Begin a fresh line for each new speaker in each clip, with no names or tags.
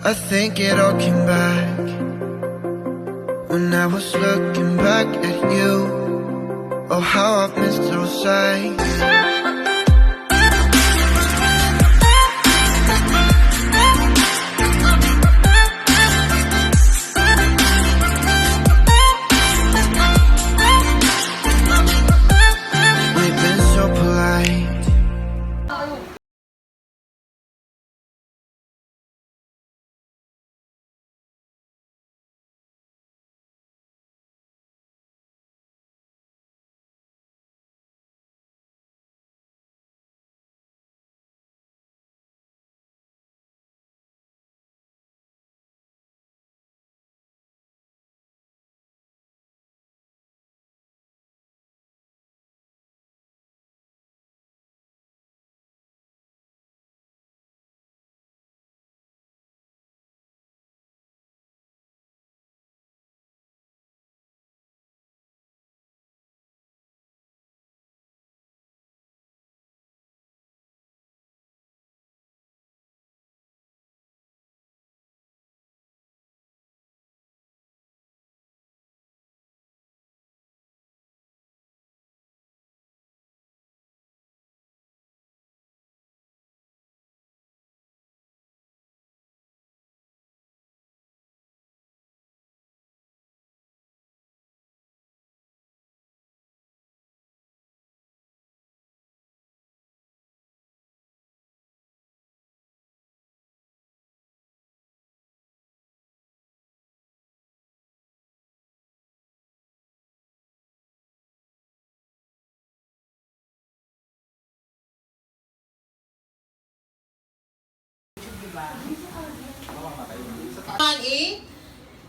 I think it all came back when I was looking back at you. Oh, how I've missed those sights. We've been so polite.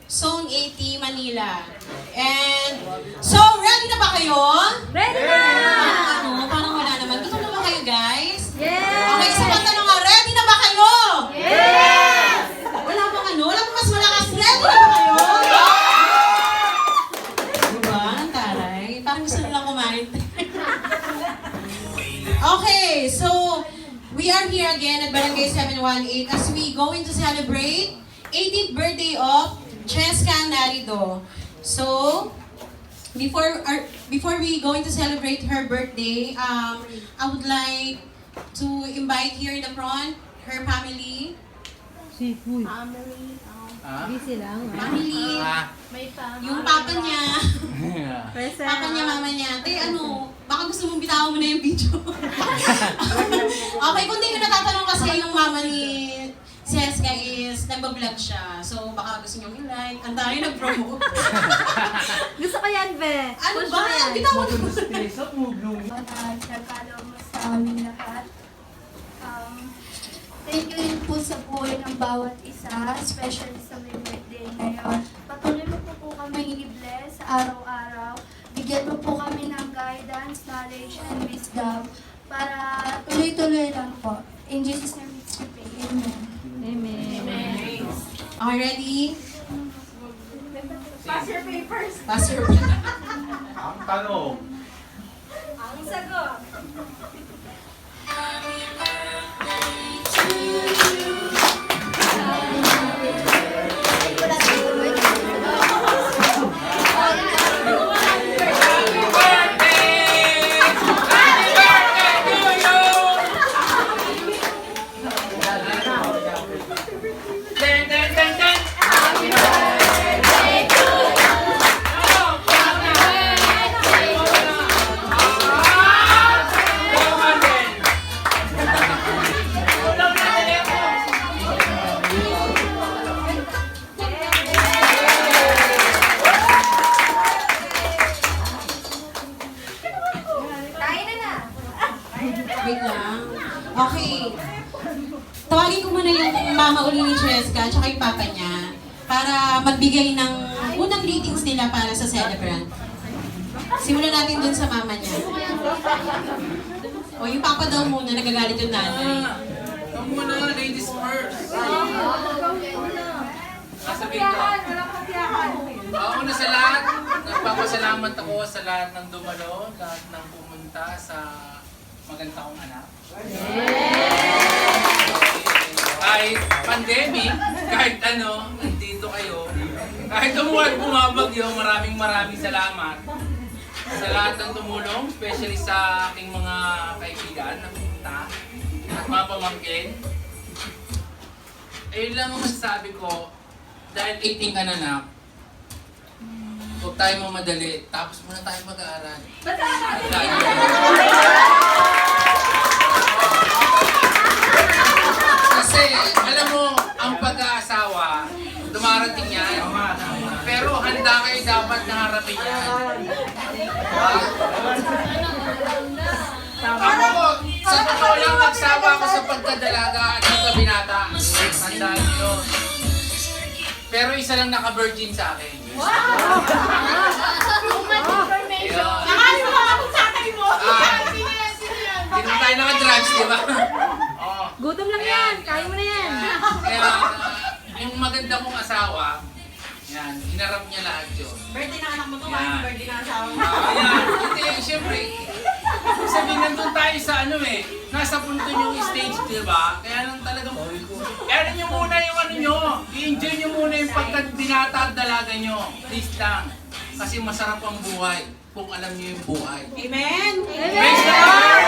Zone 80, Manila. And, so, ready na ba kayo?
Ready na!
Parang wala naman. Gusto na ba kayo, guys?
Yes!
Okay, sa tanong nga, ready na ba kayo?
Yes!
Wala bang wala bang mas malakas. Ready na ba kayo? Diba? Ang taray. Parang gusto nilang kumain. Okay, so, we are here again at Barangay 718 as we going to celebrate 18th birthday of Cheska Narido. So, before we going to celebrate her birthday, I would like to invite here in the front her family.
Busy lang.
Family.
May family.
Yung papa niya. Papa niya, mama niya. Baka gusto mong bitawan mo na yung video. Okay, kung di ko natatanong kasi yung mama ni Cheska is nag-vlog siya. So, baka gusto niyong i-like. Ang dami nag-promote.
Gusto ko yan, Be.
Ano
Gusto
ba?
ko yan.
Bitawan mo.
Nagkalaw mo sa aming lahat. Thank you rin po sa buhay ng bawat isa, especially sa may birthday ngayon. Patuloy mo po kami i-bless araw-araw. Bigyan mo po kami ng guidance, knowledge, and wisdom para tuloy-tuloy lang po. In Jesus' name we pray. Amen.
Amen.
Okay, ready?
Pass your papers.
Pass your papers.
Ang tanong.
Ang sagot.
Wait lang. Okay. Tawagin ko muna yung mama uli ni Cheska at yung papa niya para magbigay ng unang greetings nila para sa celebrant. Simulan natin dun sa mama niya. O, yung papa daw muna, nagagalit yung nanay.
Ikaw muna, ladies first. Sasabihin ko. Una sa lahat, nagpapasalamat ako sa lahat ng dumalo, lahat ng pumunta sa maganda kong anak. kahit pandemic, kahit ano, nandito kayo. Kahit bumabagyo, maraming salamat sa lahat ng tumulong, especially sa aking mga kaibigan na pumunta at mga pamangkin. Ayun lang ang masasabi ko, dahil 18 ka na na, huwag tayo mamadali, tapos muna tayo mag-aaral. Kasi, alam mo, ang pag-aasawa, dumarating yan. Pero handa kayo dapat na harapin yan. Diba? Ako, sa totoo lang, nagsawa ako sa pagkadalaga at pagkabinata. Tandaan niyo. Pero isa lang naka-virgin sa akin. Hindi naman tayo naka-drugs, di ba? Oo.
Gutom lang yan. Kaya mo na yan.
Kaya, yung maganda kong asawa, yan, hinarap niya lahat yun.
Birthday ng anak mo to,
Yan.
birthday ng asawa mo.
Ayan, hindi, siyempre, sabihin nandun tayo sa ano eh, nasa punto yung stage, di ba? Kaya lang talagang, kaya nyo muna yung ano nyo, i-enjoy nyo muna yung pagkabinata at dalaga nyo. Please lang, kasi masarap ang buhay kung alam nyo yung buhay.
Amen!
Praise the Lord!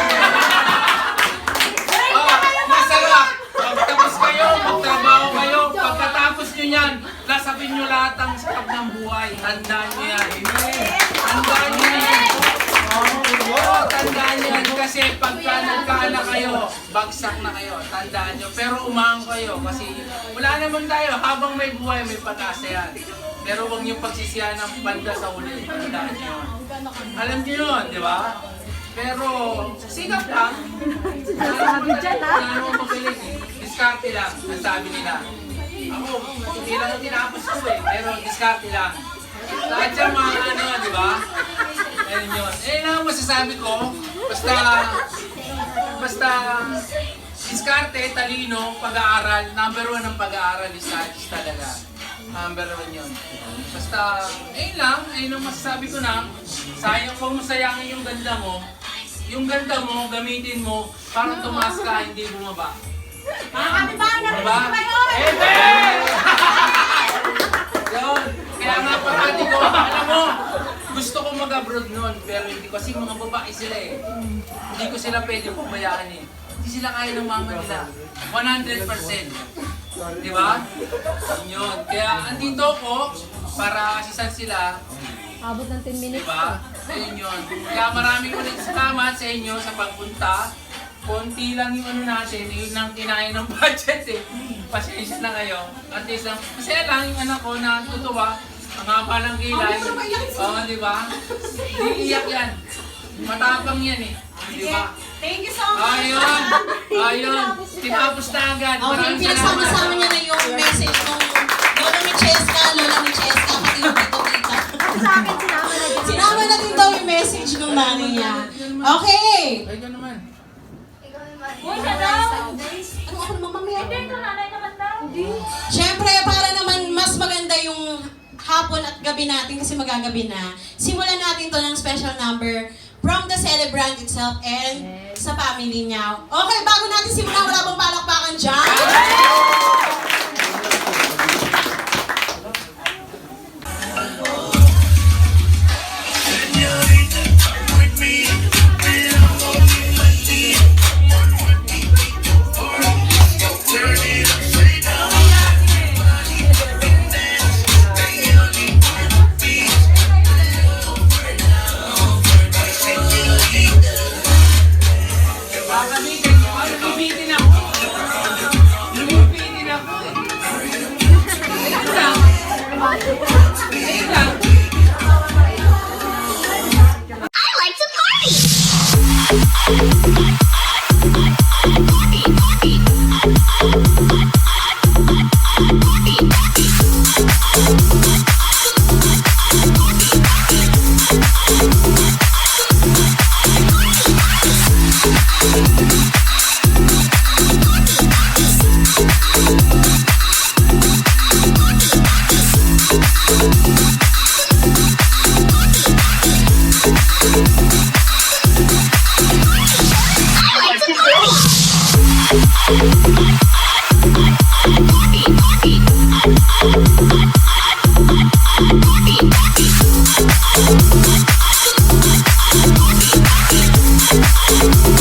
Masarap! Pagtapos kayo, magtrabaho kayo, pagkatapos nyo yan, lasapin nyo lahat ang sarap ng buhay. Tandaan nyo yan. Tandaan nyo yan. Oo, tandaan nyo yan kasi pagka nagkaanak kayo, bagsak na kayo. Tandaan nyo. Pero umangang kayo kasi wala naman tayo. Habang may buhay, may pag-asa yan. Pero huwag nyo pagsisiyan ng banda sa uli. Tandaan nyo. Alam nyo yun, di ba? Pero, sikap lang.
Sabi dyan, ha?
Ano magaling eh. Diskarte lang, ang sabi nila. Ako, hindi lang ang tinapos ko eh. Pero diskarte lang. Lahat siya mga ano, di ba? Ayun yun. Eh, lang ang masasabi ko, basta diskarte, talino, pag-aaral, number 1 ang pag-aaral is studies talaga. Number 1 yun. Basta, ayun ang masasabi ko na, sayang kung masayangin yung ganda mo, gamitin mo, para tumaas ka, hindi bumaba.
Mga kapitbahay na rin
Diba?
kayo!
Amen! Yun. Kaya nga parati ko, alam mo, gusto ko mag-abroad noon, pero hindi ko, kasi mga babae sila eh. Hindi ko sila pwede pumayaan eh. Hindi sila kaya ng mama nila. 100%. Diba? Yun. Kaya andito ko para asisan sila.
Abot ng 10 minutes.
Diba? Ayun yun. Kaya maraming ulit salamat sa inyo sa pagpunta. Konti lang yung ano natin, yun ang kinain ng budget eh. Pasensya na kayo. At least lang, masaya lang yung anak ko na tutuwa. Ang haba ng kilay. Oo, di ba? Hindi iyak yan. Matapang yan eh. Di ba?
Thank you so much!
Ayun! Ayun! Tinapos na agad.
Okay,
Maraming
pinagsama-sama niya na yung message ng Lola Micheska, Lola Micheska, pati yung tito-tita.
Sa akin, sinama na dyan.
Sinama na din daw yung message ng nanay niya. Okay!
Ay, gano'n naman.
Ikaw naman.
Uy, hello! Ano ako naman mamaya? Siyempre, para naman mas maganda yung hapon at gabi natin kasi magagabi na, simulan natin to ng special number from the celebrant itself and sa family niya. Okay, bago natin simulan, wala bang palakpakan dyan? Lumipitin ako.
Thank